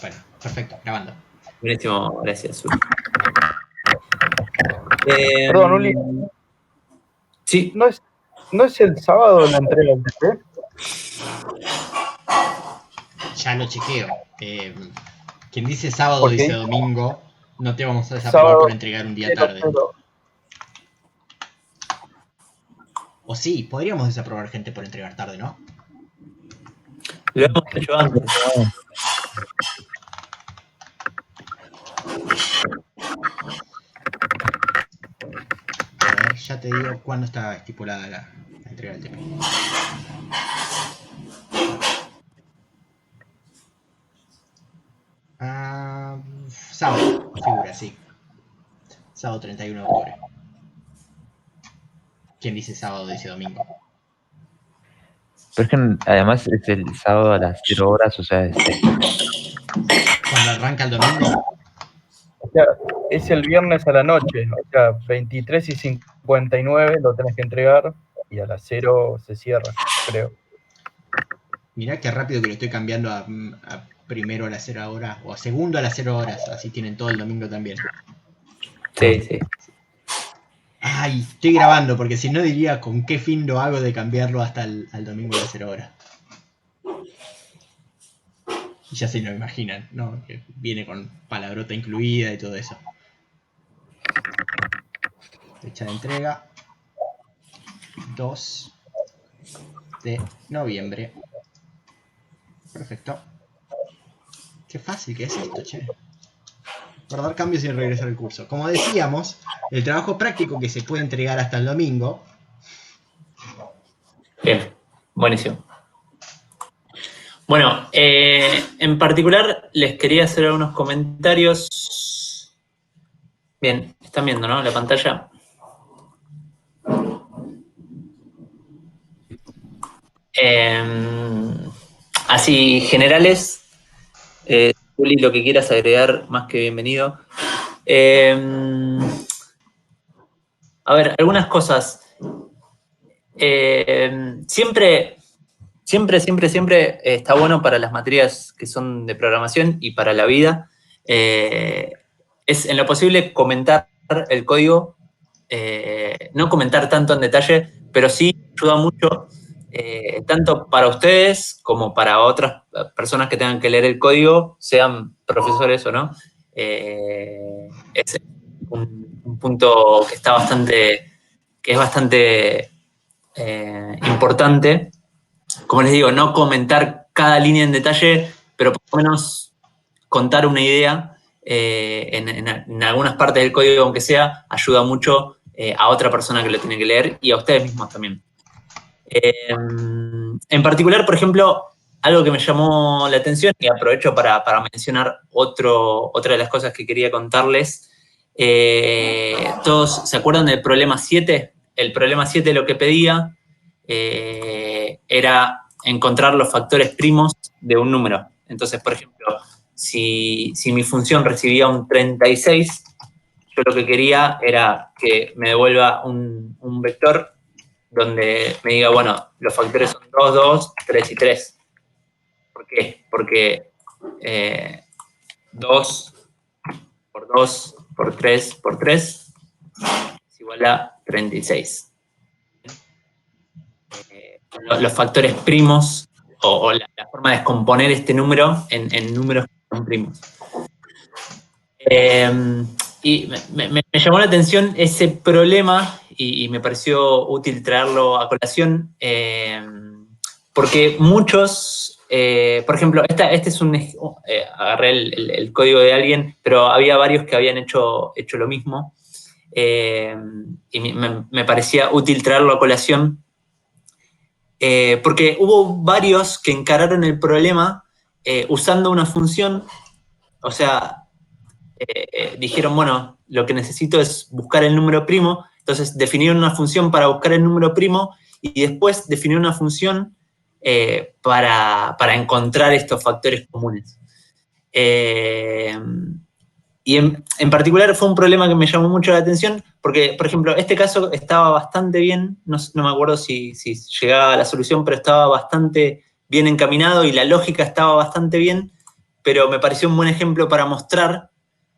Bueno, perfecto, grabando. Buenísimo, gracias. Perdón, Uli, Sí. ¿no es el sábado la entrega del TP? Ya lo chequeo. Quien dice sábado ¿Por dice qué? domingo. No te vamos a desaprobar por Sábado entregar un día 00. tarde. O sí, podríamos desaprobar gente por entregar tarde, ¿no? Lo hemos hecho antes. A ver, ya te digo cuándo está estipulada la entrega del TP. Sábado, figura, sí. Sábado 31 de octubre. ¿Quién dice sábado dice domingo? Pero es que además es el sábado a las 0 horas, o sea, ¿Cuándo arranca el domingo? O sea, es el viernes a la noche, o sea, 23:59 lo tenés que entregar y a las 0 se cierra, creo. Mirá qué rápido que lo estoy cambiando a primero a las 0 horas o a segundo a las 0 horas. Así tienen todo el domingo también. Sí, sí. Ay, estoy grabando porque si no diría con qué fin lo hago de cambiarlo hasta al domingo a las 0 horas. Y ya se lo imaginan, ¿no? Que viene con palabrota incluida y todo eso. Fecha de entrega 2 de noviembre. Perfecto. Qué fácil que es esto, che. Guardar cambios y regresar al curso. Como decíamos, el trabajo práctico que se puede entregar hasta el domingo. Bien, buenísimo. Bueno, en particular les quería hacer algunos comentarios. Bien, están viendo, ¿no? La pantalla. Así, generales. Juli, lo que quieras agregar, más que bienvenido. A ver, algunas cosas. Siempre está bueno para las materias que son de programación y para la vida. Es en lo posible comentar el código, no comentar tanto en detalle, pero sí ayuda mucho, tanto para ustedes como para otras personas que tengan que leer el código, sean profesores o no. Es un punto que está que es bastante importante. Como les digo, no comentar cada línea en detalle, pero por lo menos contar una idea en algunas partes del código, aunque sea, ayuda mucho a otra persona que lo tiene que leer y a ustedes mismos también. En particular, por ejemplo, algo que me llamó la atención y aprovecho para mencionar otra de las cosas que quería contarles. ¿Todos se acuerdan del problema 7? El problema 7 lo que pedía era encontrar los factores primos de un número. Entonces, por ejemplo, si mi función recibía un 36, yo lo que quería era que me devuelva un vector donde me diga, bueno, los factores son 2, 2, 3 y 3. ¿Por qué? Porque 2 por 2 por 3 por 3 es igual a 36. Los factores primos o la forma de descomponer este número en números que son primos. Y me llamó la atención ese problema y me pareció útil traerlo a colación porque muchos, por ejemplo, este es agarré el código de alguien, pero había varios que habían hecho lo mismo y me parecía útil traerlo a colación porque hubo varios que encararon el problema usando una función, o sea, dijeron, bueno, lo que necesito es buscar el número primo, entonces definieron una función para buscar el número primo y después definieron una función para encontrar estos factores comunes. Y en particular fue un problema que me llamó mucho la atención porque, por ejemplo, este caso estaba bastante bien, no me acuerdo si llegaba a la solución, pero estaba bastante bien encaminado y la lógica estaba bastante bien, pero me pareció un buen ejemplo para mostrar,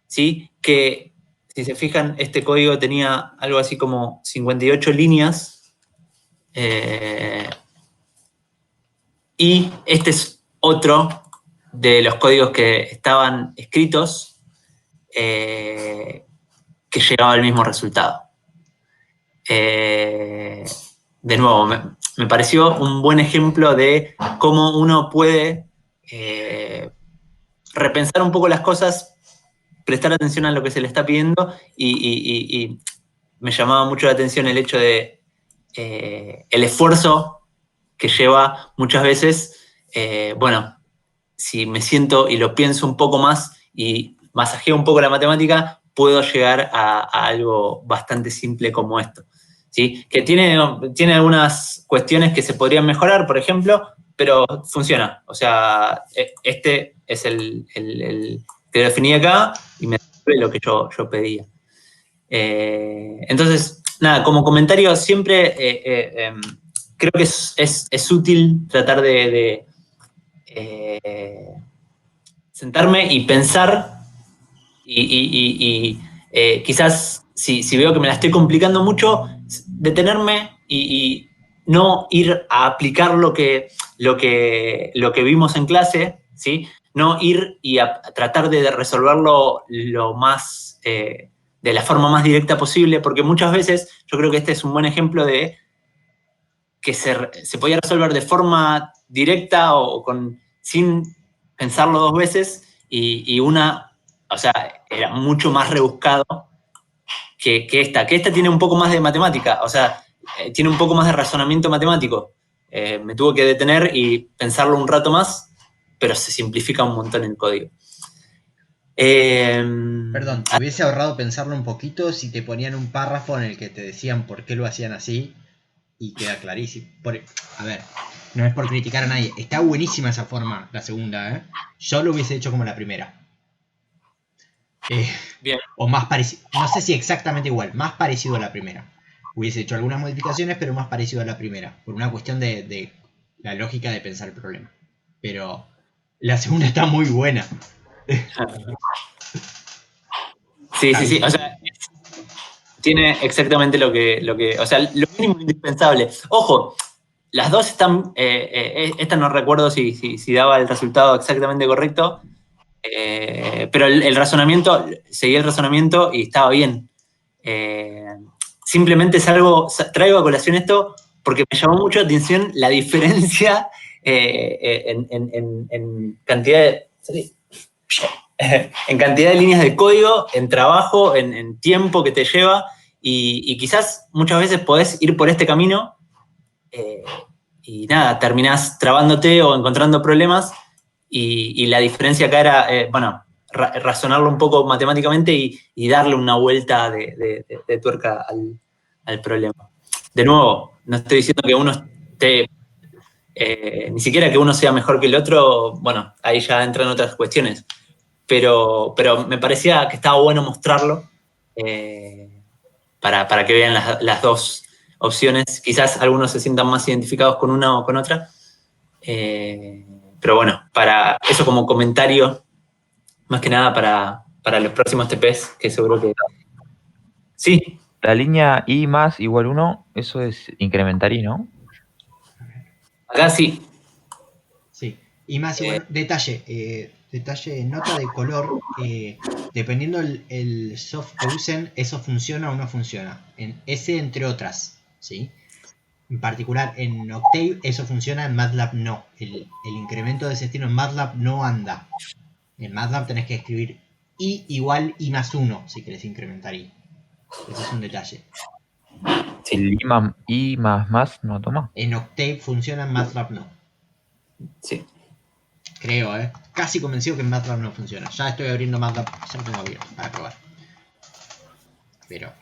¿sí? Que, si se fijan, este código tenía algo así como 58 líneas, y este es otro de los códigos que estaban escritos que llegaba al mismo resultado. De nuevo, me pareció un buen ejemplo de cómo uno puede repensar un poco las cosas, prestar atención a lo que se le está pidiendo, y me llamaba mucho la atención el hecho de el esfuerzo que lleva muchas veces, bueno, si me siento y lo pienso un poco más y masajeo un poco la matemática, puedo llegar a algo bastante simple como esto, ¿sí? Que tiene algunas cuestiones que se podrían mejorar, por ejemplo, pero funciona. O sea, este es el que definí acá y me da lo que yo pedía. Entonces, nada, como comentario, siempre creo que es útil tratar de sentarme y pensar y quizás si veo que me la estoy complicando mucho, detenerme y no ir a aplicar lo que vimos en clase, ¿sí? No ir y a tratar de resolverlo lo más, de la forma más directa posible, porque muchas veces yo creo que este es un buen ejemplo de que se podía resolver de forma directa o sin pensarlo dos veces, y una, o sea, era mucho más rebuscado que esta tiene un poco más de matemática, o sea, tiene un poco más de razonamiento matemático. Me tuve que detener y pensarlo un rato más, pero se simplifica un montón el código. Perdón, te hubiese ahorrado pensarlo un poquito si te ponían un párrafo en el que te decían por qué lo hacían así y queda clarísimo. A ver, no es por criticar a nadie, está buenísima esa forma, la segunda, ¿eh? Yo lo hubiese hecho como la primera. Bien. O más parecido, no sé si exactamente igual, más parecido a la primera. Hubiese hecho algunas modificaciones, pero más parecido a la primera, por una cuestión de la lógica de pensar el problema. Pero la segunda está muy buena. Sí, o sea, tiene exactamente lo que, o sea, lo mínimo indispensable. Ojo, las dos están, esta no recuerdo si daba el resultado exactamente correcto, pero el razonamiento, seguí el razonamiento y estaba bien. Simplemente traigo a colación esto porque me llamó mucho la atención la diferencia en cantidad de... en cantidad de líneas de código, en trabajo, en tiempo que te lleva, y quizás muchas veces podés ir por este camino y nada, terminás trabándote o encontrando problemas, y la diferencia acá era, bueno, razonarlo un poco matemáticamente y darle una vuelta de tuerca al problema. De nuevo, no estoy diciendo que uno esté, ni siquiera que uno sea mejor que el otro, bueno, ahí ya entran otras cuestiones. Pero me parecía que estaba bueno mostrarlo para que vean las dos opciones. Quizás algunos se sientan más identificados con una o con otra. Pero bueno, para eso como comentario, más que nada para los próximos TPs, que seguro que... Sí. La línea I más igual 1, eso es incrementar I, ¿no? Acá sí. Sí, y más igual, detalle, nota de color, dependiendo el soft que usen, eso funciona o no funciona. En ese, entre otras, ¿sí? En particular, en Octave eso funciona, en MATLAB no. El incremento de ese estilo en MATLAB no anda. En MATLAB tenés que escribir I igual I más 1 si querés incrementar I. Ese es un detalle. Sí. El I más no toma. En Octave funciona, en MATLAB no. Sí. Creo, casi convencido que en MATLAB no funciona. Ya estoy abriendo MATLAB, ya lo tengo abierto para probar. Pero...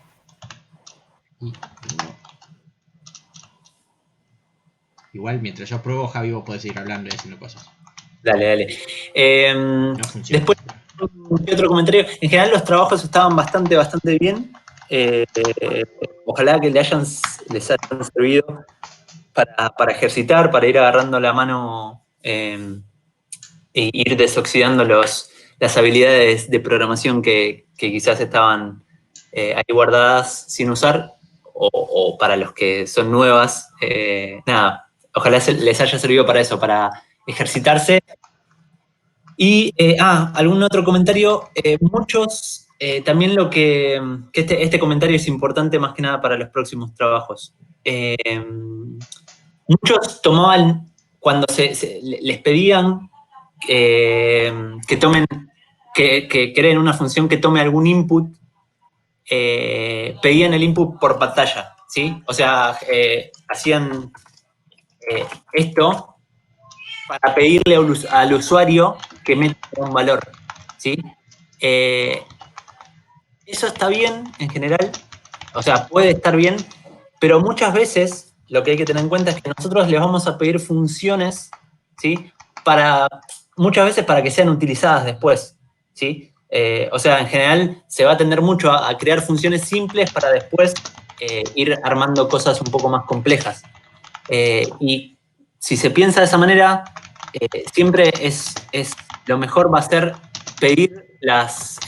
Igual, mientras yo pruebo, Javi, vos podés seguir hablando y haciendo cosas. Dale. No funciona. Después, otro comentario. En general, los trabajos estaban bastante bien. Ojalá que les hayan servido para ejercitar, para ir agarrando la mano e ir desoxidando las habilidades de programación que quizás estaban ahí guardadas sin usar, o para los que son nuevas, nada, ojalá les haya servido para eso, para ejercitarse. Y, algún otro comentario, muchos, también este comentario es importante más que nada para los próximos trabajos. Muchos tomaban, cuando les pedían que tomen, que creen una función que tome algún input, pedían el input por pantalla, ¿sí? O sea, hacían esto para pedirle al usuario que meta un valor, ¿sí? Eso está bien en general, o sea, puede estar bien, pero muchas veces lo que hay que tener en cuenta es que nosotros les vamos a pedir funciones, ¿sí? Muchas veces para que sean utilizadas después, ¿sí? O sea, en general se va a tender mucho a crear funciones simples para después ir armando cosas un poco más complejas. Y si se piensa de esa manera, siempre lo mejor va a ser pedir los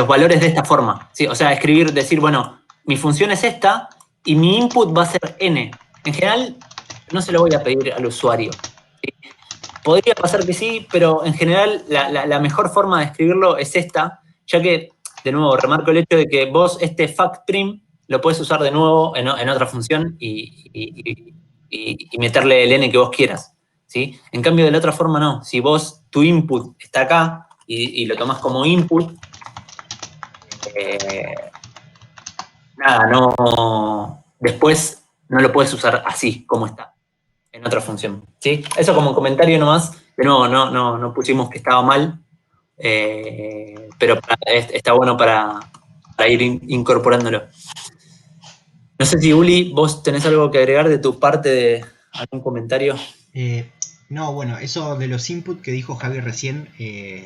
valores de esta forma, ¿sí? O sea, decir, bueno, mi función es esta y mi input va a ser n. En general, no se lo voy a pedir al usuario, ¿sí? Podría pasar que sí, pero en general la mejor forma de escribirlo es esta, ya que, de nuevo, remarco el hecho de que vos factPrim lo puedes usar de nuevo en otra función y meterle el n que vos quieras, ¿sí? En cambio, de la otra forma no. Si tu input está acá y lo tomás como input, después no lo puedes usar así, como está, en otra función, ¿sí? Eso como comentario nomás. De nuevo, no pusimos que estaba mal, pero está bueno para ir incorporándolo. No sé si, Uli, vos tenés algo que agregar de tu parte, de algún comentario. No, bueno, eso de los inputs que dijo Javi recién,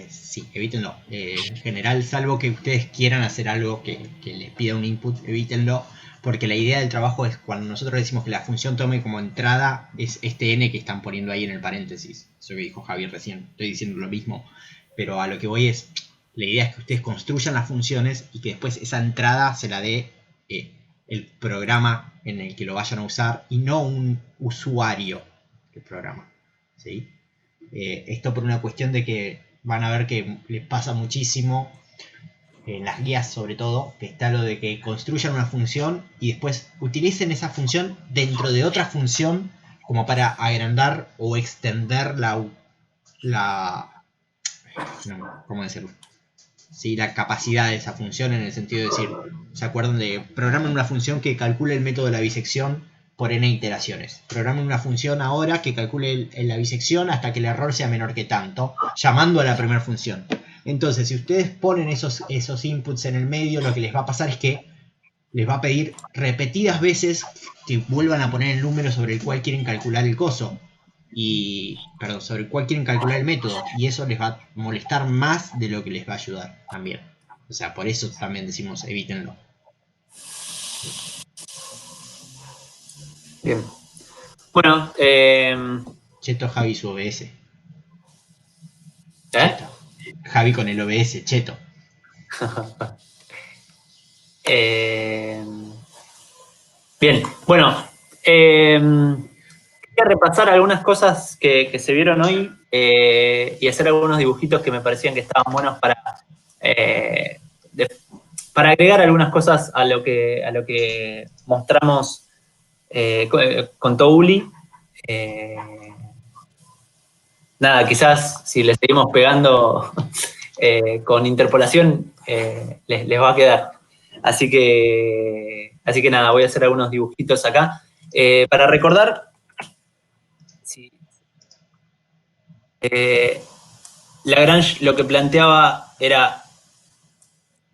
sí, evítenlo. En general, salvo que ustedes quieran hacer algo que les pida un input, evítenlo, porque la idea del trabajo es cuando nosotros decimos que la función tome como entrada, es este n que están poniendo ahí en el paréntesis. Eso que dijo Javi recién, estoy diciendo lo mismo, pero a lo que voy es, la idea es que ustedes construyan las funciones y que después esa entrada se la dé el programa en el que lo vayan a usar y no un usuario del programa. ¿Sí? Esto por una cuestión de que van a ver que les pasa muchísimo en las guías, sobre todo, que está lo de que construyan una función y después utilicen esa función dentro de otra función como para agrandar o extender ¿cómo decirlo? ¿Sí? La capacidad de esa función, en el sentido de decir, ¿se acuerdan de programen una función que calcule el método de la bisección por n iteraciones? Programen una función ahora que calcule la bisección hasta que el error sea menor que tanto, llamando a la primera función. Entonces, si ustedes ponen esos inputs en el medio, lo que les va a pasar es que les va a pedir repetidas veces que vuelvan a poner el número sobre el cual quieren calcular el coso. Sobre el cual quieren calcular el método, y eso les va a molestar más de lo que les va a ayudar también. O sea, por eso también decimos evítenlo. Bien. Bueno, Cheto Javi su OBS. ¿eh? Javi con el OBS, cheto. Bien, bueno, quería repasar algunas cosas que se vieron hoy y hacer algunos dibujitos que me parecían que estaban buenos para agregar algunas cosas a lo que mostramos con Uli. Nada, quizás si le seguimos pegando con interpolación les va a quedar. Así que nada, voy a hacer algunos dibujitos acá. Para recordar, Lagrange lo que planteaba era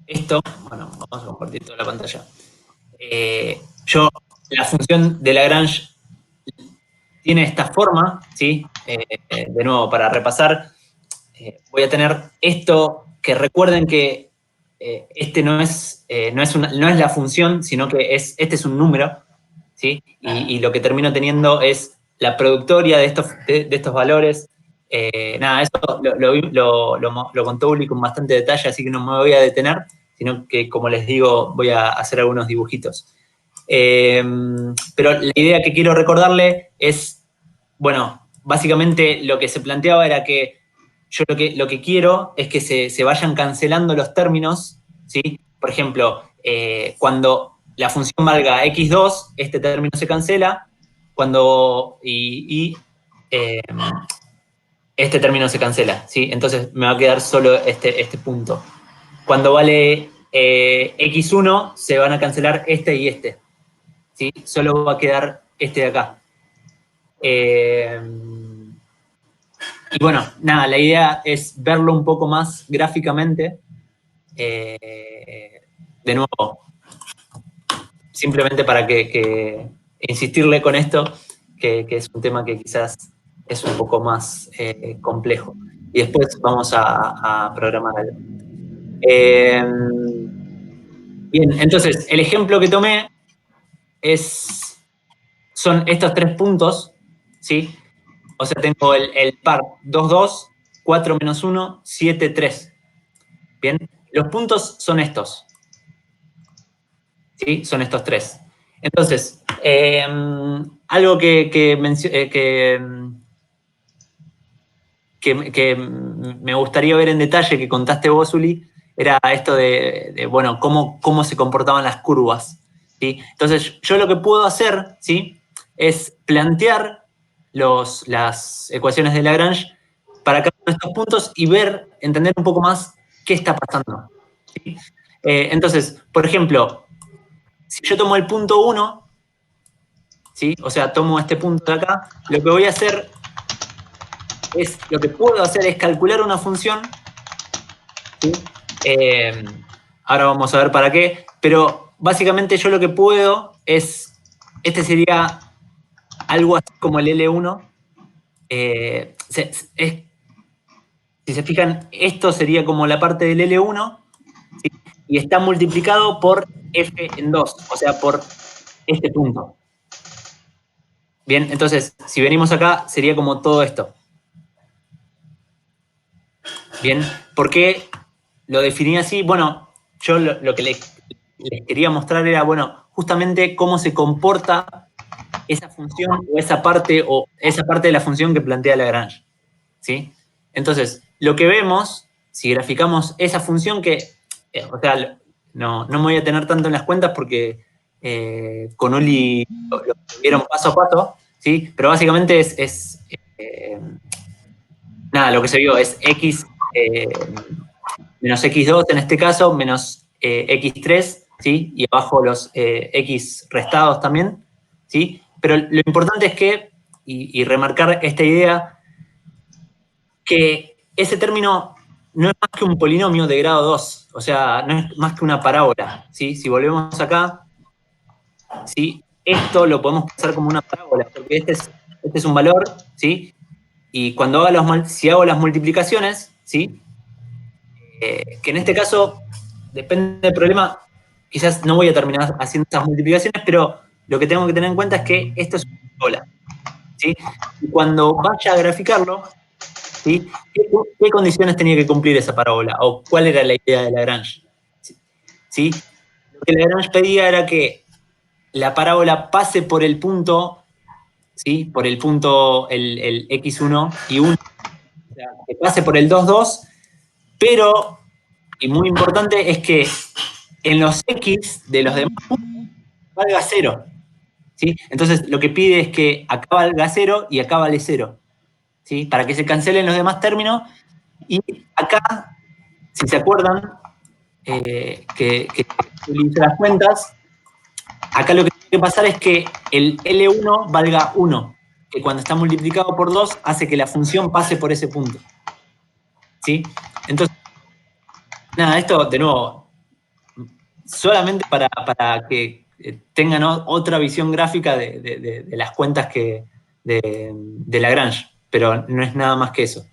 esto. Bueno, vamos a compartir toda la pantalla. La función de Lagrange tiene esta forma, ¿sí? De nuevo, para repasar, voy a tener esto, que recuerden que este no es la función, sino que este es un número, ¿sí? Y lo que termino teniendo es la productoria de estos valores. Nada, eso lo contó Uli con bastante detalle, así que no me voy a detener, sino que, como les digo, voy a hacer algunos dibujitos. Pero la idea que quiero recordarle es, bueno, básicamente lo que se planteaba era que yo lo que quiero es que se vayan cancelando los términos, ¿sí? Por ejemplo, cuando la función valga x2, este término se cancela, este término se cancela, ¿sí? Entonces me va a quedar solo este punto. Cuando vale x1, se van a cancelar este y este, ¿sí? Solo va a quedar este de acá. Y bueno, nada, la idea es verlo un poco más gráficamente. De nuevo, simplemente para insistirle con esto, que es un tema que quizás es un poco más complejo. Y después vamos a programar algo. Bien, entonces, el ejemplo que tomé son estos 3 puntos, ¿sí? O sea, tengo el par 2, 2, 4, menos 1, 7, 3. Bien, los puntos son estos. ¿Sí? Son estos 3. Entonces, algo que me gustaría ver en detalle, que contaste vos, Uli, era esto de bueno, cómo se comportaban las curvas, ¿sí? Entonces, yo lo que puedo hacer, ¿sí?, es plantear las ecuaciones de Lagrange para cada uno de estos puntos y entender un poco más qué está pasando, ¿sí? Entonces, por ejemplo, si yo tomo el punto 1, ¿sí?, o sea, tomo este punto de acá, lo que puedo hacer es calcular una función, ¿sí? Ahora vamos a ver para qué, pero básicamente yo lo que puedo es, este sería algo así como el L1. Si se fijan, esto sería como la parte del L1, ¿sí?, y está multiplicado por f en 2, o sea, por este punto. Bien, entonces, si venimos acá, sería como todo esto. Bien, ¿por qué lo definí así? Bueno, yo lo que les quería mostrar era, bueno, justamente cómo se comporta esa función o esa parte de la función que plantea Lagrange, ¿sí? Entonces, lo que vemos, si graficamos esa función o sea, no me voy a tener tanto en las cuentas porque con Uli lo vieron paso a paso, ¿sí? Pero básicamente nada, lo que se vio es x menos x2 en este caso, menos x3, ¿sí? Y abajo los x restados también, ¿sí? Pero lo importante es que, y remarcar esta idea, que ese término no es más que un polinomio de grado 2, o sea, no es más que una parábola, ¿sí? Si volvemos acá, ¿sí?, esto lo podemos pensar como una parábola, porque este es un valor, ¿sí? Y cuando si hago las multiplicaciones, ¿sí?, que en este caso, depende del problema, quizás no voy a terminar haciendo esas multiplicaciones, pero lo que tengo que tener en cuenta es que esto es una parábola, ¿sí? Y cuando vaya a graficarlo, ¿sí?, ¿qué condiciones tenía que cumplir esa parábola? ¿O cuál era la idea de Lagrange? ¿Sí? Lo que Lagrange pedía era que la parábola pase por el punto, ¿sí?, por el punto, el x1 y 1, o sea, que pase por el 2, 2, pero, y muy importante, es que en los x de los demás puntos valga 0, ¿sí? Entonces, lo que pide es que acá valga 0 y acá vale 0, ¿sí?, para que se cancelen los demás términos. Y acá, si se acuerdan, que hice las cuentas, acá lo que tiene que pasar es que el L1 valga 1, que cuando está multiplicado por 2 hace que la función pase por ese punto, ¿sí? Entonces, nada, esto, de nuevo, solamente para que tengan otra visión gráfica de las cuentas de Lagrange, pero no es nada más que eso,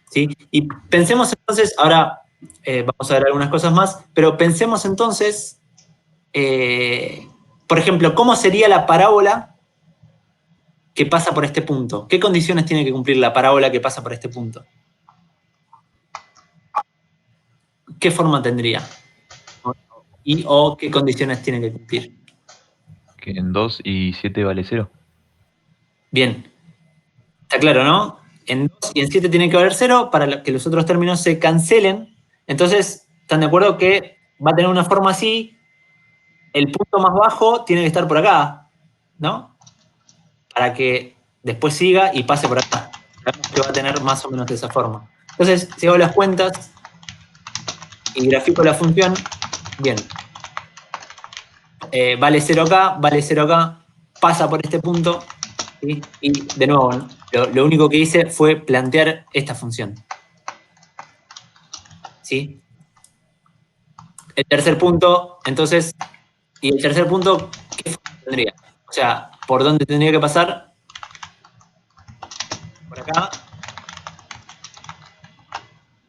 ¿sí? Y pensemos entonces, ahora vamos a ver algunas cosas más, pero pensemos entonces, por ejemplo, ¿cómo sería la parábola que pasa por este punto. ¿Qué condiciones tiene que cumplir la parábola que pasa por este punto? ¿Qué forma tendría? ¿O qué condiciones tiene que cumplir? Que en 2 y 7 vale 0. Bien. Está claro, ¿no? En 2 y en 7 tiene que valer 0 para que los otros términos se cancelen. Entonces, ¿están de acuerdo que va a tener una forma así? El punto más bajo tiene que estar por acá, ¿no? Para que después siga y pase por acá. Sabemos que va a tener más o menos de esa forma. Entonces, si hago las cuentas y grafico la función, bien. Vale 0 acá, pasa por este punto, ¿sí? Y de nuevo, ¿no? Lo único que hice fue plantear esta función. ¿Sí? El tercer punto, entonces, y el tercer punto, ¿qué forma tendría? O sea, ¿por dónde tendría que pasar? Por acá.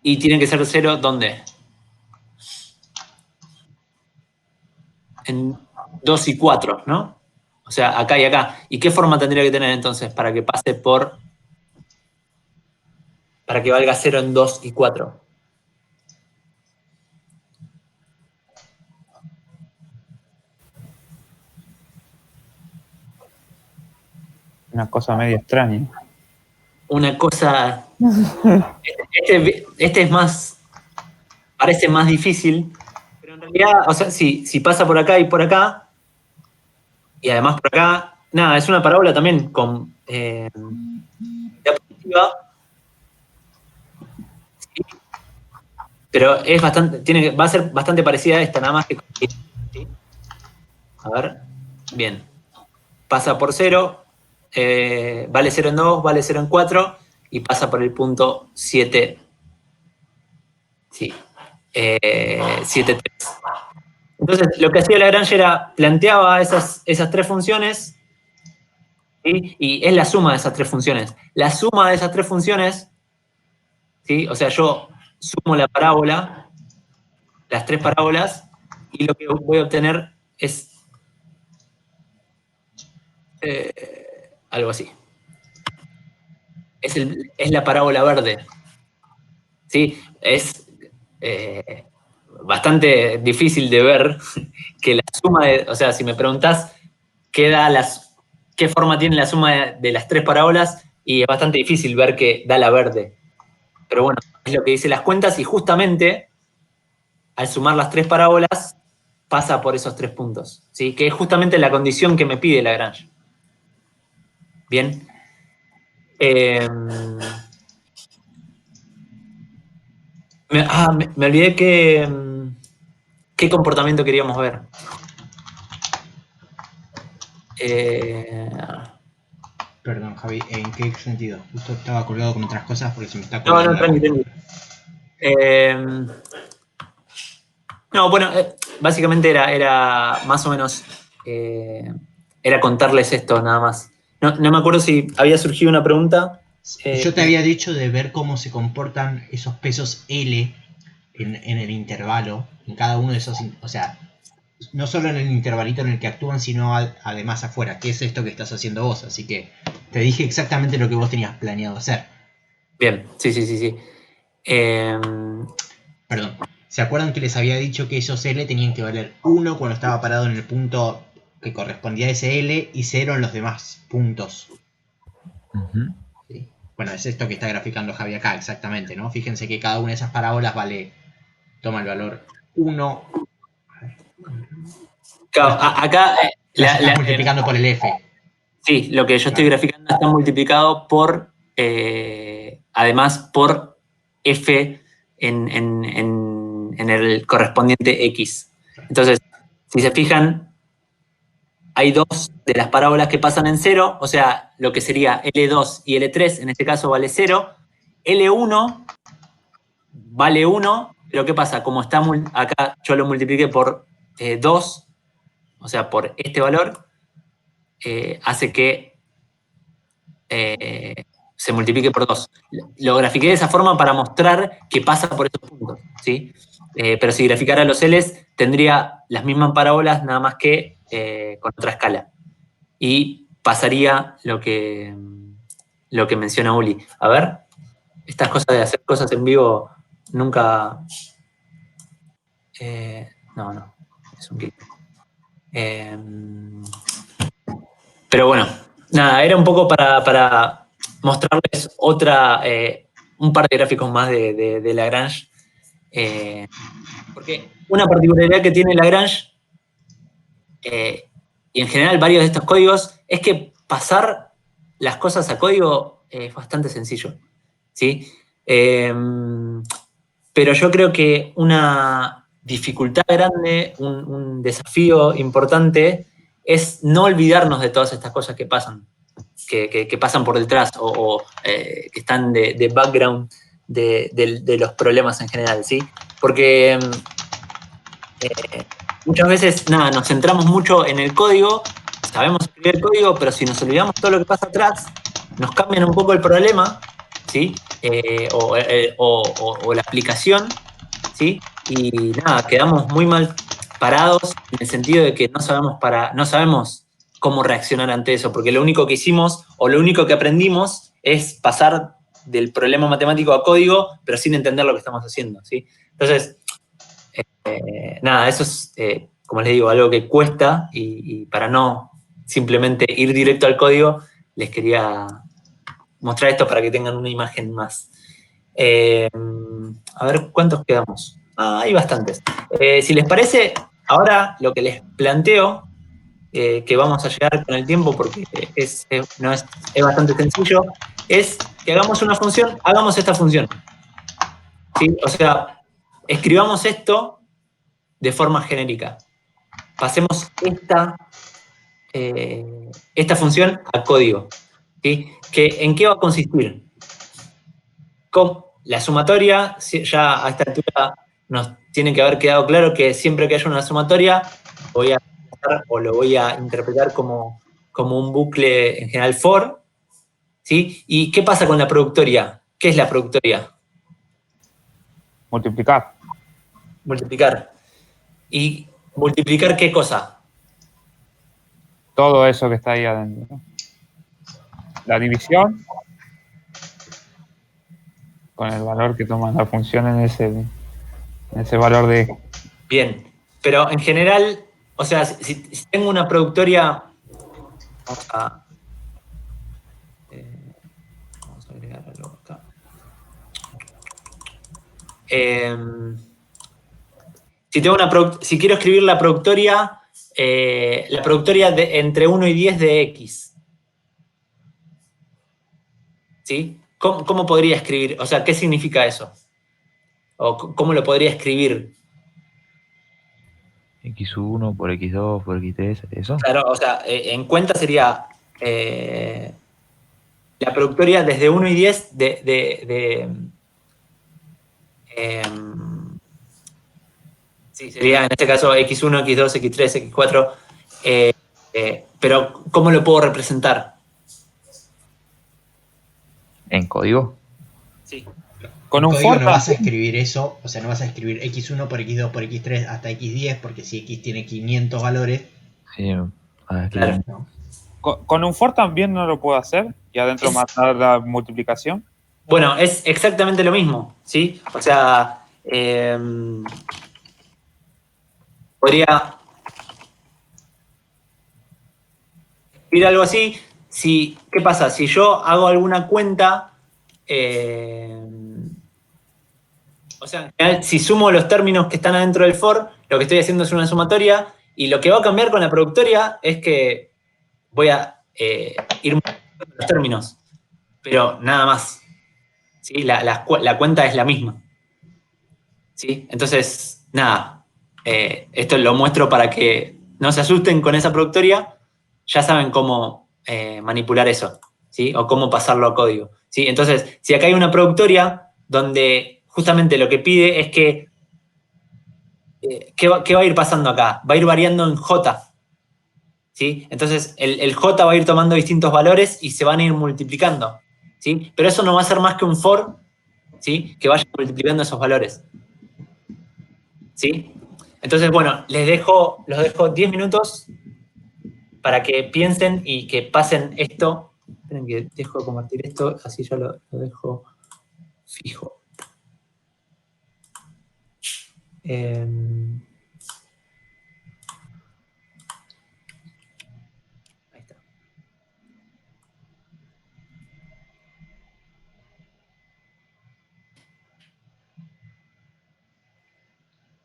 Y tiene que ser 0, ¿dónde? En 2 y 4, ¿no? O sea, acá y acá. ¿Y qué forma tendría que tener entonces para que pase por... para que valga 0 en 2 y 4? Una cosa medio extraña. Una cosa... Este es más... parece más difícil, pero en realidad, o sea, si pasa por acá y por acá, y además por acá, nada, es una parábola también con diapositiva, ¿sí? Pero es bastante, va a ser bastante parecida a esta, nada más que... ¿sí? A ver, bien. Pasa por 0, vale 0 en 2, vale 0 en 4, y pasa por el punto 7. Sí. 7, 3. Entonces, lo que hacía Lagrange era, planteaba esas 3 funciones, ¿sí? Y es la suma de esas 3 funciones. La suma de esas 3 funciones, ¿sí? O sea, yo sumo la parábola, las 3 parábolas, y lo que voy a obtener es algo así. Es la parábola verde. ¿Sí? Es bastante difícil de ver que la suma de... O sea, si me preguntás qué forma tiene la suma de las 3 parábolas, y es bastante difícil ver que da la verde. Pero bueno, es lo que dice las cuentas, y justamente al sumar las 3 parábolas pasa por esos 3 puntos, ¿sí? Que es justamente la condición que me pide Lagrange. Bien. Me olvidé qué comportamiento queríamos ver. Perdón, Javi, ¿en qué sentido? Justo estaba colgado con otras cosas porque se me está No, colgando. tranqui. No, bueno, básicamente era más o menos, era contarles esto nada más. No me acuerdo si había surgido una pregunta. Yo te había dicho de ver cómo se comportan esos pesos L en el intervalo, en cada uno de esos, o sea, no solo en el intervalito en el que actúan, sino además afuera, que es esto que estás haciendo vos. Así que te dije exactamente lo que vos tenías planeado hacer. Bien, sí. Perdón, ¿se acuerdan que les había dicho que esos L tenían que valer 1 cuando estaba parado en el punto que correspondía a ese L y 0 en los demás puntos? ¿Sí? Bueno, es esto que está graficando Javi acá, exactamente, ¿no? Fíjense que cada una de esas parábolas toma el valor 1. Claro, acá... las estás multiplicando por el F. Sí, lo que yo estoy graficando está multiplicado por, además, por F en el correspondiente X. Entonces, si se fijan, hay 2 de las parábolas que pasan en 0, o sea, lo que sería L2 y L3, en este caso vale 0. L1 vale 1, pero ¿qué pasa? Como está acá yo lo multipliqué por 2, o sea, por este valor, hace que se multiplique por 2. Lo grafiqué de esa forma para mostrar que pasa por esos puntos, ¿sí? Pero si graficara los L's, tendría las mismas parábolas, nada más que con otra escala. Y pasaría lo que menciona Uli. A ver, estas cosas de hacer cosas en vivo nunca... no, es un clic. Pero bueno, nada, era un poco para mostrarles un par de gráficos más de Lagrange. Porque una particularidad que tiene Lagrange, y en general varios de estos códigos, es que pasar las cosas a código es bastante sencillo, ¿sí? Pero yo creo que una dificultad grande, un desafío importante, es no olvidarnos de todas estas cosas que pasan, que pasan por detrás o que están de background de los problemas en general, ¿sí? Porque muchas veces, nada, nos centramos mucho en el código, sabemos escribir el código, pero si nos olvidamos todo lo que pasa atrás, nos cambian un poco el problema, ¿sí? O la aplicación, ¿sí? Y nada, quedamos muy mal parados en el sentido de que no sabemos cómo reaccionar ante eso, porque lo único que hicimos o lo único que aprendimos es pasar del problema matemático a código, pero sin entender lo que estamos haciendo, ¿sí? Entonces, nada, eso es, como les digo, algo que cuesta y para no simplemente ir directo al código, les quería mostrar esto para que tengan una imagen más. A ver, ¿cuántos quedamos? Hay bastantes. Si les parece, ahora lo que les planteo, que vamos a llegar con el tiempo porque es bastante sencillo, es que hagamos una función, hagamos esta función. ¿Sí? O sea, escribamos esto de forma genérica. Pasemos esta función a código. ¿Sí? ¿En qué va a consistir? Con la sumatoria, ya a esta altura nos tiene que haber quedado claro que siempre que haya una sumatoria, lo voy a interpretar como un bucle en general for. ¿Sí? ¿Y qué pasa con la productoria? ¿Qué es la productoria? Multiplicar. Multiplicar. ¿Y multiplicar qué cosa? Todo eso que está ahí adentro, ¿no? La división con el valor que toma la función en ese valor de... Bien, pero en general, o sea, si tengo una productoria, vamos a agregar algo acá. Si quiero escribir la productoria entre 1 y 10 de X. ¿Sí? ¿Cómo podría escribir? O sea, ¿qué significa eso? ¿O cómo lo podría escribir? X1 por X2 por X3, ¿eso? Claro, o sea, en cuenta sería la productoria desde 1 y 10 sí, sería en este caso X1, X2, X3, X4. Pero, ¿cómo lo puedo representar? ¿En código? Sí. Con en un código for no vas a también. escribir eso, o sea, no vas a escribir X1 por X2 por X3 hasta X10, porque si X tiene 500 valores, Sí, Claro. ¿no? Con un for también no lo puedo hacer y adentro matar la multiplicación. Bueno, es exactamente lo mismo, ¿sí? O sea, podría escribir algo así. ¿Qué pasa? Si yo hago alguna cuenta, o sea, en general, si sumo los términos que están adentro del for, lo que estoy haciendo es una sumatoria, y lo que va a cambiar con la productoria es que voy a ir multiplicando los términos, pero nada más. ¿Sí? La cuenta es la misma. ¿Sí? Entonces, nada, esto lo muestro para que no se asusten con esa productoria, ya saben cómo manipular eso, ¿sí? O cómo pasarlo a código, ¿sí? Entonces, si acá hay una productoria donde justamente lo que pide es que, ¿qué va a ir pasando acá? Va a ir variando en J, ¿sí? Entonces, el J va a ir tomando distintos valores y se van a ir multiplicando, ¿sí? Pero eso no va a ser más que un for, ¿sí? Que vaya multiplicando esos valores. ¿Sí? Entonces, bueno, los dejo 10 minutos para que piensen y que pasen esto. Esperen que dejo de compartir esto, así ya lo dejo fijo. Ahí está.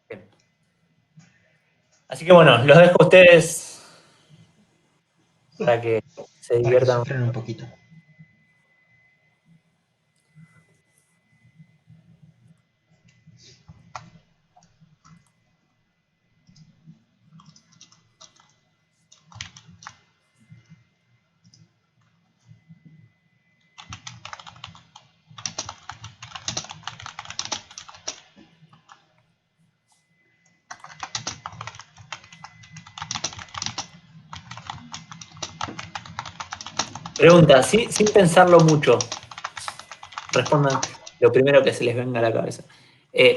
Bien. Así que bueno, los dejo a ustedes para que se Para que diviertan. sufran un poquito. Pregunta, sin pensarlo mucho. Respondan lo primero que se les venga a la cabeza.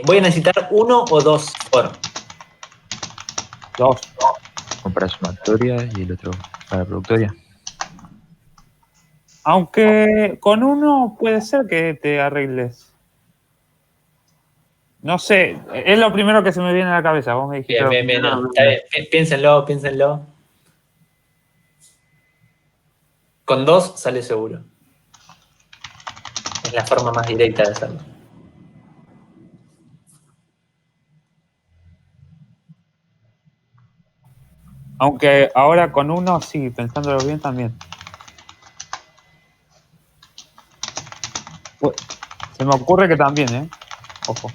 ¿Voy a necesitar 1 o 2 oro? 2. Uno para sumatoria y el otro para productoria. Aunque con uno puede ser que te arregles. No sé, es lo primero que se me viene a la cabeza. Vos me dijiste. Bien. No, está bien. Piénsenlo. Con 2 sale seguro. Es la forma más directa de hacerlo. Aunque ahora con uno, sí, pensándolo bien también. Pues, se me ocurre que también, ¿eh? Ojo.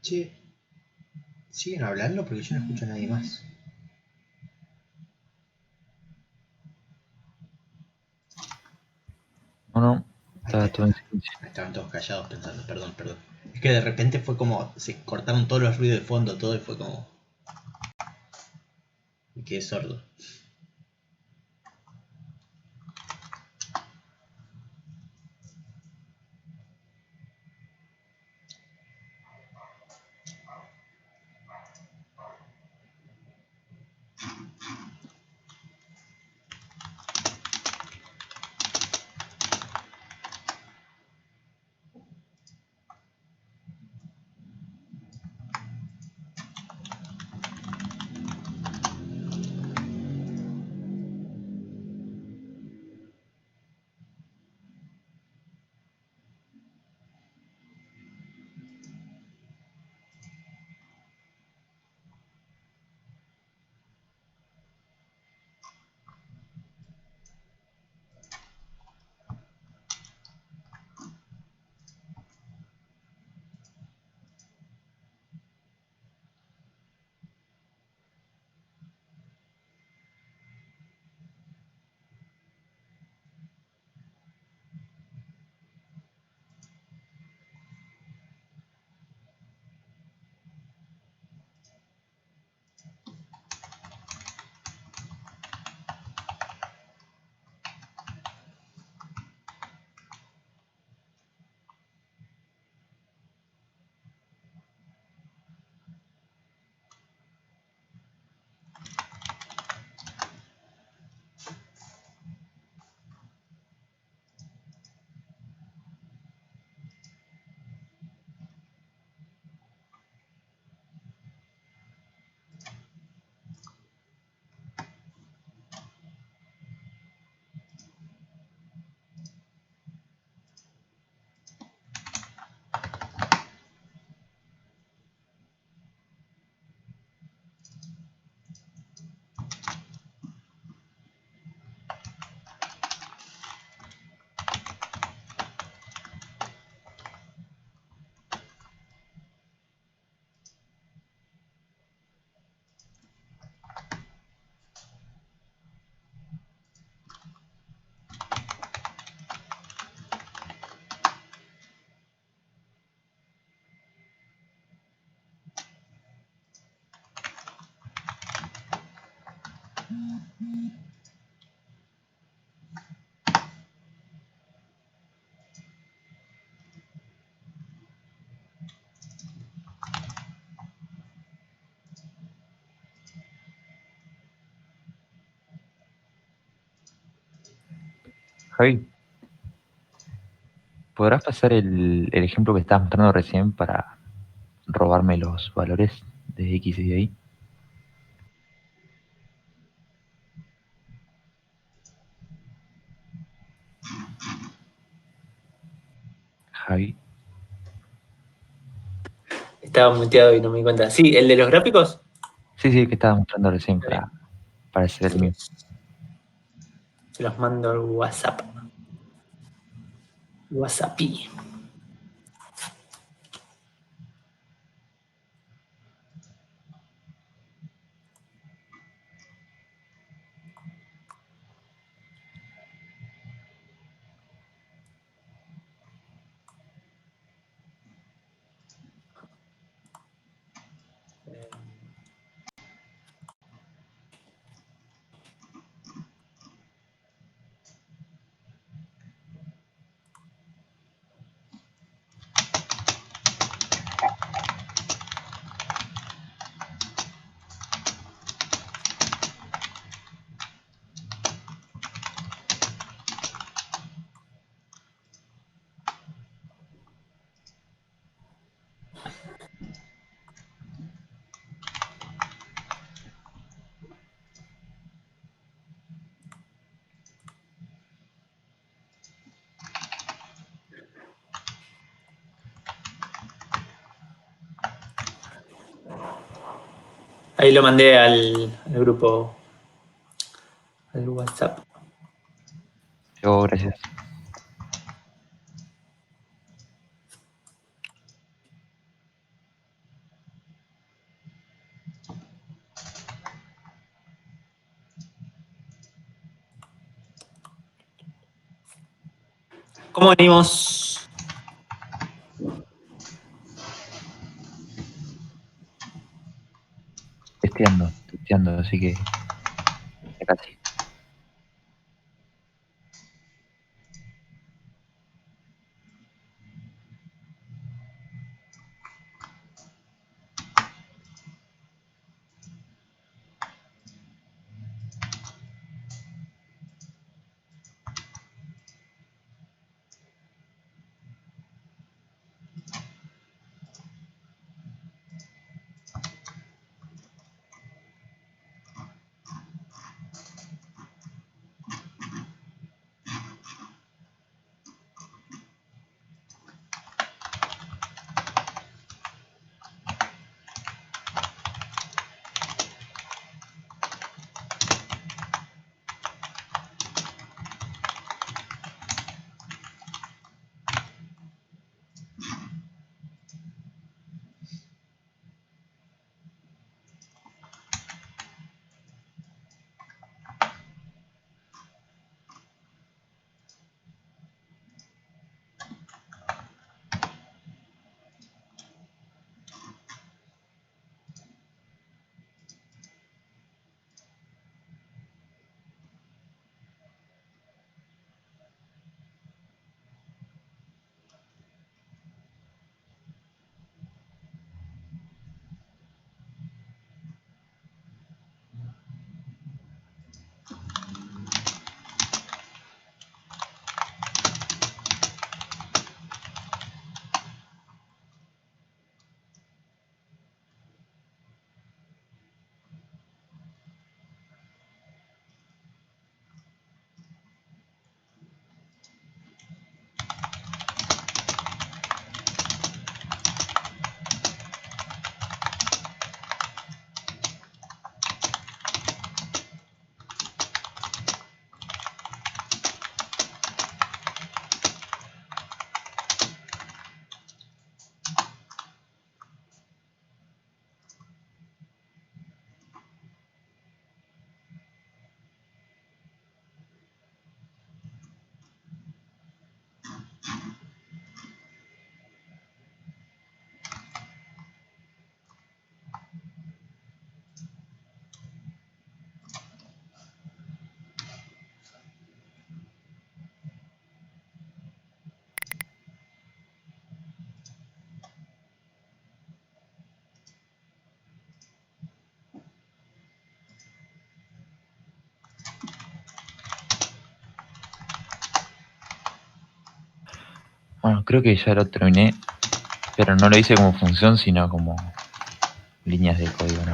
Che, siguen hablando porque yo no escucho a nadie más. No, Ahí está todo en silencio. estaban todos callados pensando, perdón. Es que de repente fue como, se cortaron todos los ruidos de fondo, todo, y fue como... Y quedé sordo. Javi, ¿podrás pasar el ejemplo que estabas mostrando recién para robarme los valores de X y de Y? Javi. Estaba muteado y no me di cuenta. Sí, el de los gráficos. Sí, que estabas mostrando recién Está bien. para hacer el mío. Se los mando al WhatsApp. WhatsApp. Ahí lo mandé al grupo, al WhatsApp. Gracias. ¿Cómo venimos? Testeando, así que ya casi. Bueno, creo que ya lo terminé, pero no lo hice como función, sino como líneas de código, ¿no?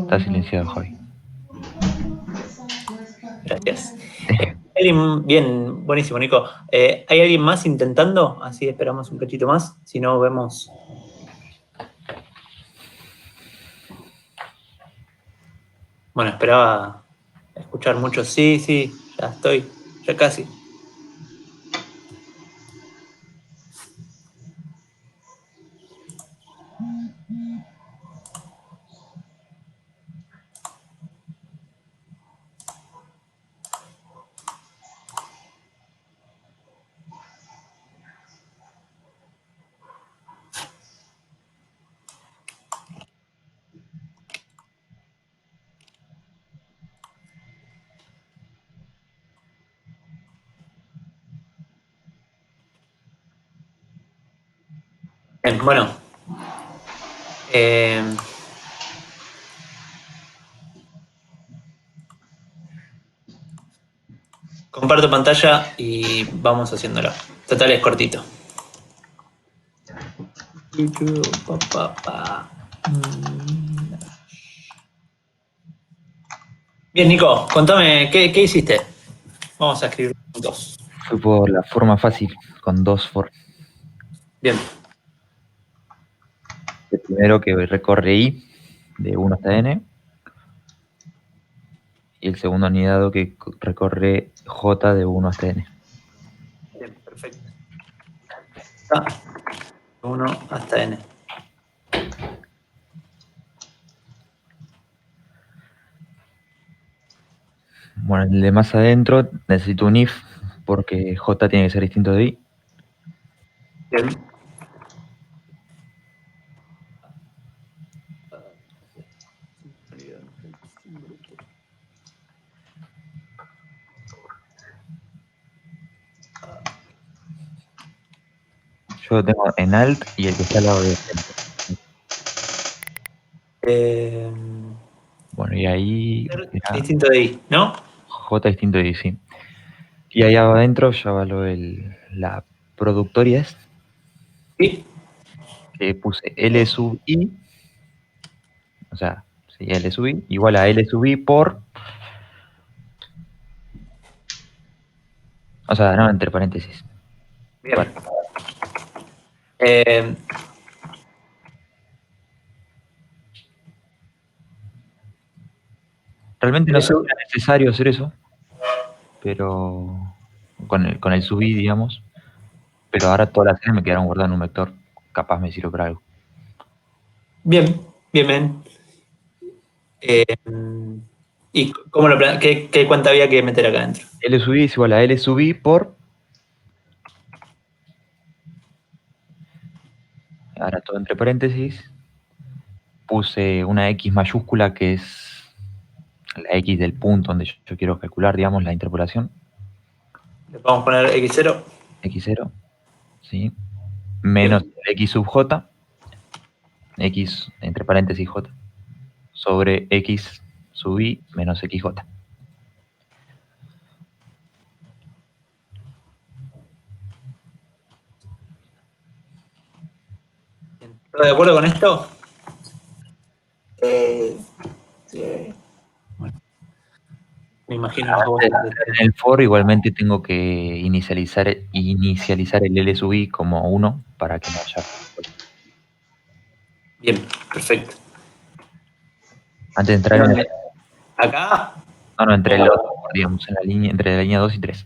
Está silenciado, Javi. Gracias. Bien, buenísimo, Nico. ¿Hay alguien más intentando? Así esperamos un cachito más. Si no, vemos. Bueno, esperaba escuchar mucho. Sí, ya estoy, ya casi. Bien, bueno. Comparto pantalla y vamos haciéndolo. Total es cortito. Bien, Nico, contame, ¿qué hiciste? Vamos a escribir juntos. Fui por la forma fácil, con 2 for. Bien. El primero que recorre I, de 1 hasta N. Y el segundo anidado que recorre J, de 1 hasta N. Bien, perfecto. 1 hasta N. Bueno, el de más adentro necesito un if, porque J tiene que ser distinto de I. Bien. Yo lo tengo en alt y el que está al lado de bueno, y ahí Distinto de I, ¿no? J distinto de I, sí. Y ahí adentro ya va la productoria es Sí. que puse L sub I, o sea, sí, L sub I, igual a L sub I por, o sea, no, entre paréntesis. Bien. Vale. Realmente no sería necesario hacer eso, pero con el sub I, digamos, pero ahora todas las series me quedaron guardadas en un vector, capaz me sirve para algo. Bien. ¿Y cómo lo qué cuenta había que meter acá adentro? L sub I es igual a L sub I por, ahora todo entre paréntesis, puse una X mayúscula que es la X del punto donde yo quiero calcular, digamos, la interpolación. Le vamos a poner X0. X0, ¿sí? Menos X sub J, X entre paréntesis J, sobre X sub I menos XJ. ¿Estás de acuerdo con esto? Sí. Bueno, me imagino a vos. En el for igualmente tengo que inicializar el L sub I como 1 para que no haya. Bien, perfecto. Antes de entrar en el, Acá, no, entre los, digamos, en la línea, entre la línea 2 y 3.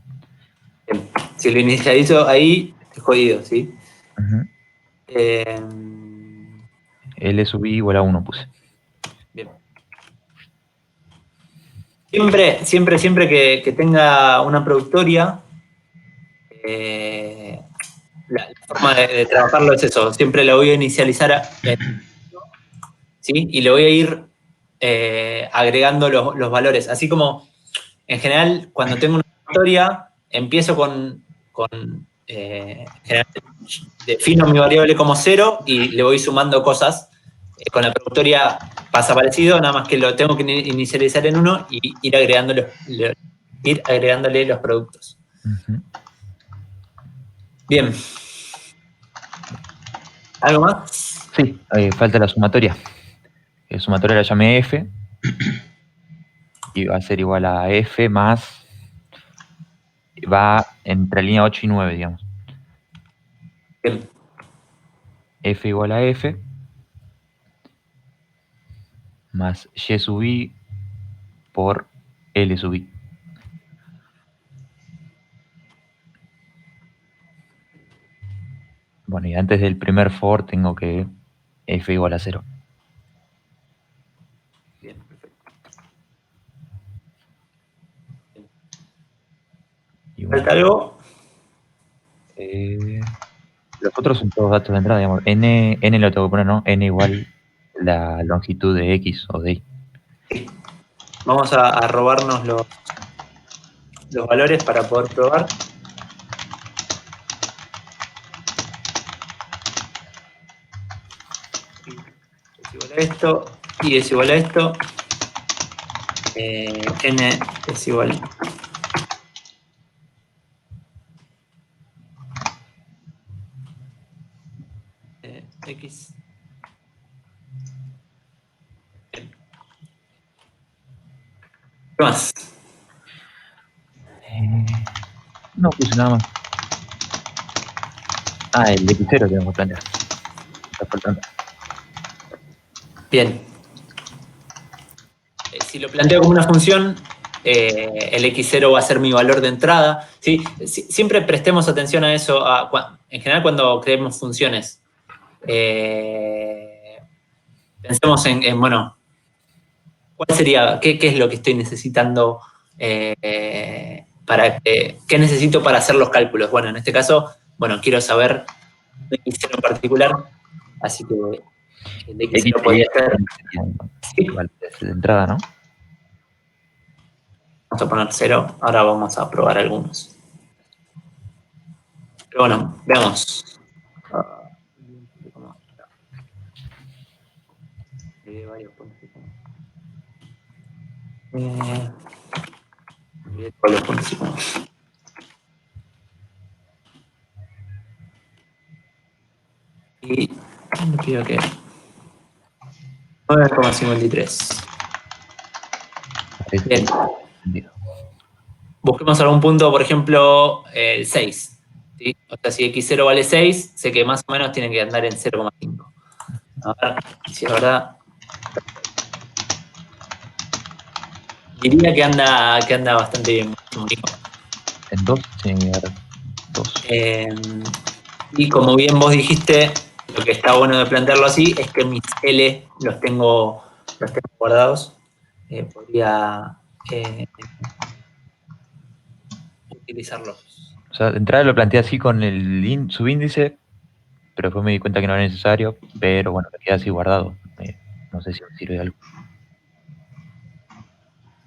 bien. Si lo inicializo ahí, estoy jodido, ¿sí? L sub I igual a 1 puse. Bien. Siempre que tenga una productoria, la forma de trabajarlo es eso. Siempre la voy a inicializar, ¿sí? Y le voy a ir agregando los valores. Así como, en general, cuando tengo una productoria, empiezo generalmente defino mi variable como 0 y le voy sumando cosas. Con la productoria pasa parecido, nada más que lo tengo que inicializar en 1 y ir agregando ir agregándole los productos. Ujú. Bien. ¿Algo más? Sí, falta la sumatoria. La sumatoria la llamé F y va a ser igual a F más, va entre línea 8 y 9, digamos. Bien. F igual a F más Y sub I por L sub I. Bueno, y antes del primer for tengo que F igual a 0. Bien, perfecto. Y bueno, ¿Falta algo? los otros son todos datos de entrada, digamos. N lo tengo que poner, ¿no? N igual la longitud de X o de Y. Vamos a robarnos los valores para poder probar. Es igual a esto, y es igual a esto. N es igual X. Bien. ¿Qué más? No puse nada más. Ah, el X0 tenemos que plantear. Está faltando. Bien. Si lo planteo como una función, el x0 va a ser mi valor de entrada. ¿Sí? Siempre prestemos atención a eso. En general, cuando creemos funciones, pensemos bueno, ¿cuál sería, qué es lo que estoy necesitando qué necesito para hacer los cálculos? Bueno, en este caso, bueno, quiero saber un x0 en particular, así que el x0 podría ser... ¿sí? Igual de entrada, ¿no? Vamos a poner 0, ahora vamos a probar algunos. Pero bueno, veamos. Todos los puntos y comas. Y me pido que 9,53. Bien. Entendido. Busquemos algún punto, por ejemplo, el 6. ¿Sí? O sea, si x0 vale 6, sé que más o menos tiene que andar en 0,5. A ver si es verdad. Diría que anda bastante bien. En 2 tiene que dar 2. Y como bien vos dijiste, lo que está bueno de plantearlo así es que mis L los tengo guardados. Podría utilizarlos. O sea, de entrada lo planteé así con el subíndice, pero después me di cuenta que no era necesario, pero bueno, me queda así guardado. No sé si me sirve de algo.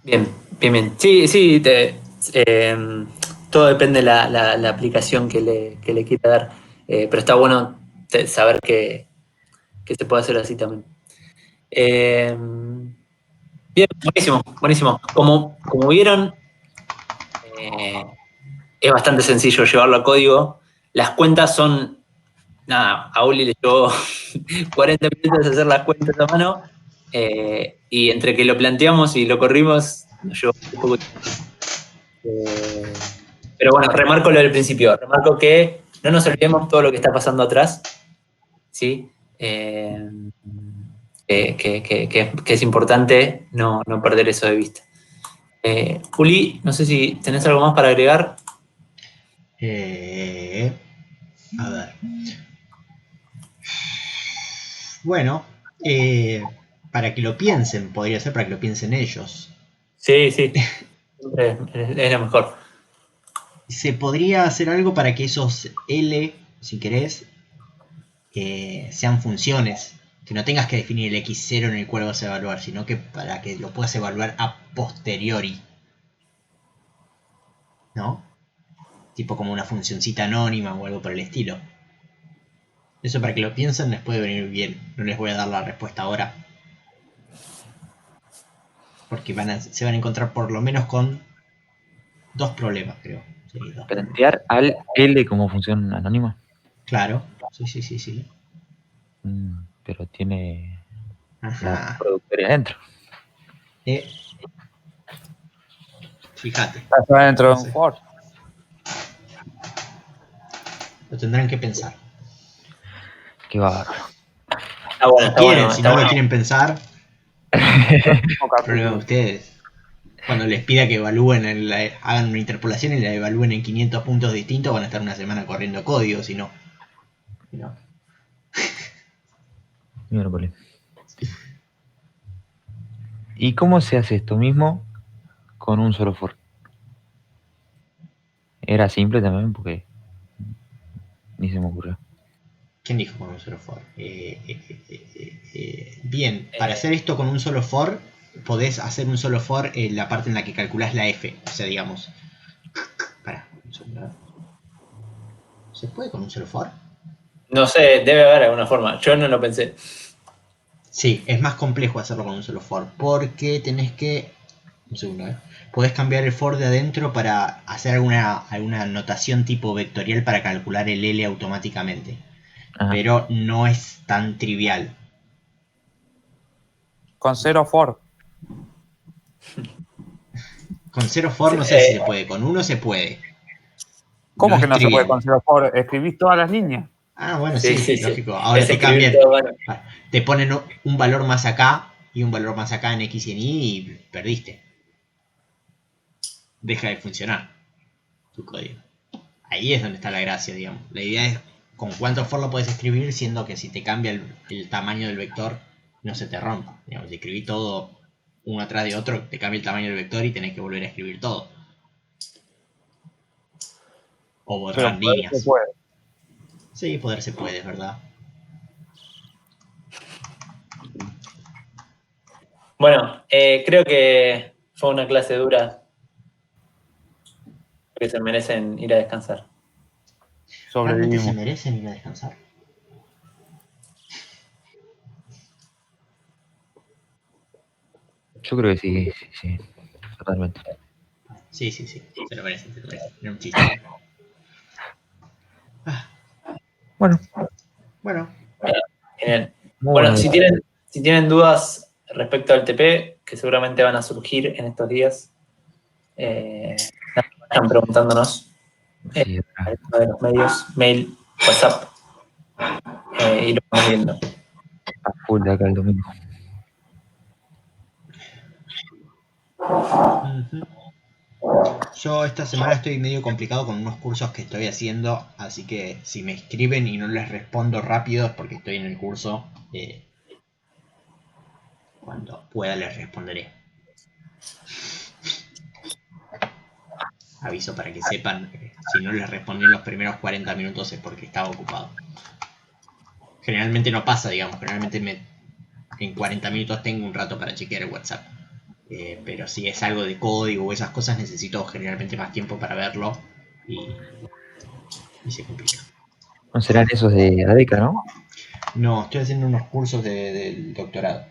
Bien, bien, bien. Sí, todo depende de la aplicación que le quiera dar. Pero está bueno saber que se puede hacer así también. Bien, buenísimo, buenísimo. Como vieron, es bastante sencillo llevarlo a código. Las cuentas son, nada, a Uli le llevó 40 minutos hacer las cuentas a mano, y entre que lo planteamos y lo corrimos, nos llevó un poco de tiempo. Pero bueno, remarco lo del principio, remarco que no nos olvidemos todo lo que está pasando atrás, ¿sí? Que es importante no perder eso de vista. Uli, no sé si tenés algo más para agregar. A ver. Bueno, para que lo piensen, podría ser para que lo piensen ellos. Sí. Es lo mejor. Se podría hacer algo para que esos L, si querés, sean funciones. Que no tengas que definir el x0 en el cual vas a evaluar, sino que para que lo puedas evaluar a posteriori. ¿No? Tipo como una funcioncita anónima o algo por el estilo. Eso para que lo piensen les puede venir bien. No les voy a dar la respuesta ahora. Porque se van a encontrar por lo menos con 2 problemas, creo. Sí, 2 Para problemas. enviar al L como función anónima. Claro, sí. Pero tiene la Ajá. productora adentro. Fíjate, Está dentro de no un sé, for. lo tendrán que pensar. Qué bárbaro. Está bueno, Si está quieren, bueno. si Está no lo bueno. quieren pensar, problema de ustedes. Cuando les pida que evalúen, hagan una interpolación y la evalúen en 500 puntos distintos, van a estar una semana corriendo código, si no. No. Miércoles. ¿Y cómo se hace esto mismo con un solo for? Era simple también porque ni se me ocurrió. ¿Quién dijo con un solo for? Bien, para hacer esto con un solo for, podés hacer un solo for en la parte en la que calculás la f. O sea, digamos. Pará, un segundo. ¿Se puede con un solo for? No sé, debe haber alguna forma. Yo no lo pensé. Sí, es más complejo hacerlo con un solo for, porque tenés que... Un segundo, podés cambiar el for de adentro para hacer alguna notación tipo vectorial para calcular el L automáticamente. Ajá. Pero no es tan trivial. Con 0 for. Con 0 for no sé si se puede, con 1 se puede. ¿Cómo que es no se puede trivial. con 0 for? Escribís todas las líneas. Ah, bueno, Sí, sí, sí, sí. lógico. Ahora Es te escribir cambian, todo a mano. te ponen un valor más acá y un valor más acá en X y en Y y perdiste. Deja de funcionar tu código. Ahí es donde está la gracia, digamos. La idea es con cuánto for lo puedes escribir, siendo que si te cambia el tamaño del vector, no se te rompa. Digamos, si escribís todo uno atrás de otro, te cambia el tamaño del vector y tenés que volver a escribir todo. O borrar Pero poder líneas. se puede. Sí, poder se puede, es verdad. Bueno, creo que fue una clase dura que se merecen ir a descansar. ¿Realmente se Sobrevivimos. merecen ir a descansar? Yo creo que sí. Totalmente. Sí, se lo merecen, Era un chiste. Ah, Bueno, bueno, Genial. muy Bueno, bueno. si tienen dudas respecto al TP, que seguramente van a surgir en estos días, están preguntándonos Sí, en uno de los medios, mail, WhatsApp, y lo vamos viendo. a full de acá el domingo. yo esta semana estoy medio complicado con unos cursos que estoy haciendo, así que si me escriben y no les respondo rápido es porque estoy en el curso. Cuando pueda les responderé. Aviso para que sepan, si no les respondí en los primeros 40 minutos es porque estaba ocupado. Generalmente no pasa, digamos, generalmente en 40 minutos tengo un rato para chequear el WhatsApp. Pero si es algo de código o esas cosas necesito generalmente más tiempo para verlo y se complica. No serán esos de ADECA, ¿no? No, estoy haciendo unos cursos del doctorado.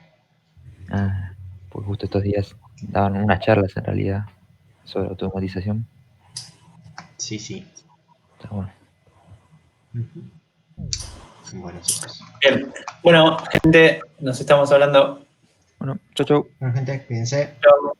Ah, pues justo estos días daban unas charlas en realidad sobre automatización. Sí. Está bueno. Bueno, chicos. Bien. Bueno, gente, nos estamos hablando. Bueno, chau. Bueno, gente, cuídense. Chao.